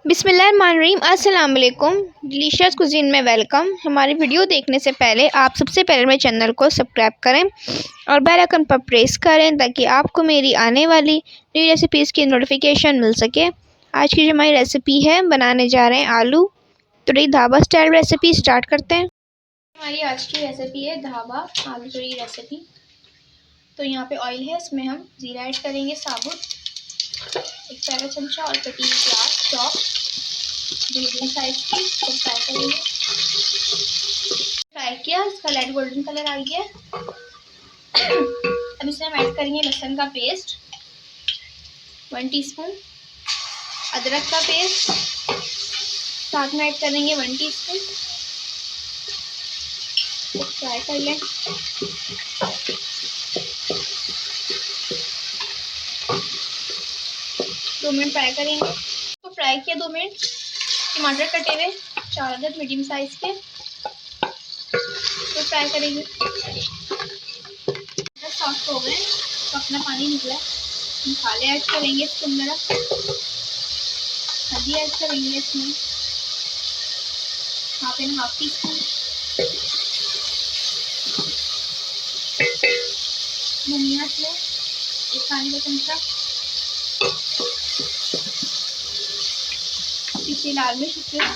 बिस्मिल्लाहिर्रहमानिर्रहीम। अस्सलाम वालेकुम। डिलीशियस कुजीन में वेलकम। हमारी वीडियो देखने से पहले आप सबसे पहले मेरे चैनल को सब्सक्राइब करें और बेल आइकन पर प्रेस करें ताकि आपको मेरी आने वाली न्यू रेसिपीज़ की नोटिफिकेशन मिल सके। आज की जो हमारी रेसिपी है, बनाने जा रहे हैं आलू तुरई ढाबा स्टाइल रेसिपी। स्टार्ट करते हैं। हमारी आज की रेसिपी है ढाबा आलू तुरई रेसिपी। तो यहाँ पे ऑयल है, इसमें हम ज़ीरा ऐड करेंगे साबुत, एक पैरा चमचा, और कटी हुई प्याज चॉप मीडियम साइज की। तो फ्राई करेंगे। फ्राई किया, इसका लाइट गोल्डन कलर आ गया। अब इसमें हम ऐड करेंगे लहसुन का पेस्ट 1 टीस्पून, अदरक का पेस्ट साथ में ऐड करेंगे 1 टीस्पून। तो फ्राई कर लें। दो मिनट फ्राई करेंगे। तो फ्राई किया 2 मिनट। टमाटर कटे हुए 4 अदद मीडियम साइज के, तो फ्राई करेंगे। सॉफ्ट हो गए तो अपना पानी निकला है। मसाले ऐड करेंगे इसके अंदर। हल्दी ऐड करेंगे इसमें 1/2 टीस्पून। धनिया से 1 खाने का चमचा। पीछे लाल मिर्च इसमें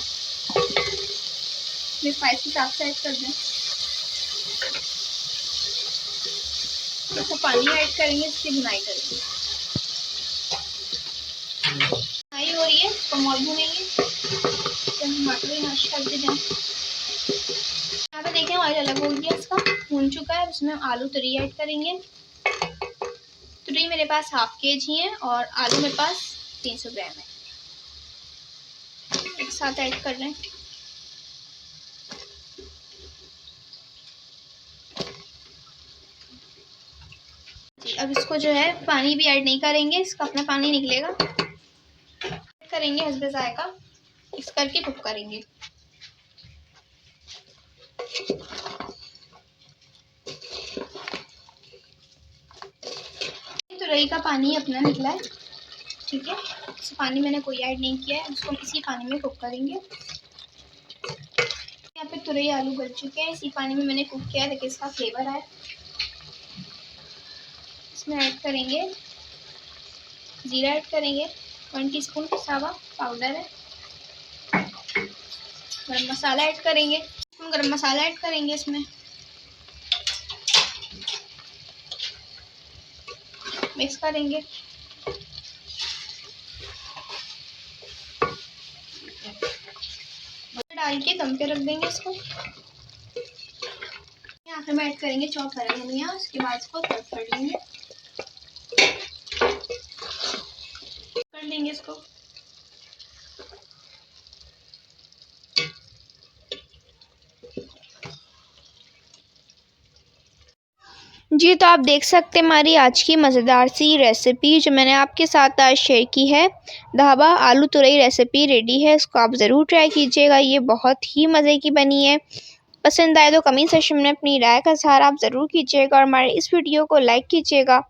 स्पाइस के हिसाब से ऐड कर दें। तो पानी ऐड करेंगे, इसकी भुनाई करेंगे। भुनाई हो रही है तो और भुनेंगे। तो टमाटर भी मैश कर दे जाए। यहाँ पे देखें ऑयल अलग हो गया, इसका भून चुका है। उसमें आलू तुरई ऐड करेंगे। तुरई मेरे पास 1/2 kg है और आलू मेरे पास 300 ग्राम है। एक साथ ऐड कर लें। अब इसको जो है पानी भी ऐड नहीं करेंगे, इसका अपना पानी निकलेगा। करेंगे हस्बे जायका, मिक्स करके कुक करेंगे। तुरई का पानी अपना निकला है, ठीक है। इस पानी मैंने कोई ऐड नहीं किया है, उसको इसी पानी में कुक करेंगे। यहाँ पे तुरई आलू गल चुके हैं, इसी पानी में मैंने कुक किया है, देखिए इसका फ्लेवर है। इसमें ऐड करेंगे जीरा, ऐड करेंगे 1 टीस्पून सावा पाउडर है। गरम मसाला ऐड करेंगे, गरम मसाला ऐड करेंगे इसमें। मिक्स करेंगे। डाल के दम पे रख देंगे इसको। यहाँ पे हम ऐड करेंगे चॉप हरा धनिया, उसके बाद इसको सर्व कर लेंगे। कर लेंगे इसको। जी, तो आप देख सकते हैं हमारी आज की मज़ेदार सी रेसिपी जो मैंने आपके साथ आज शेयर की है। ढाबा आलू तुरई रेसिपी रेडी है, इसको आप ज़रूर ट्राई कीजिएगा। ये बहुत ही मज़े की बनी है। पसंद आए तो कमेंट सेक्शन में अपनी राय का इज़हार आप ज़रूर कीजिएगा और हमारे इस वीडियो को लाइक कीजिएगा।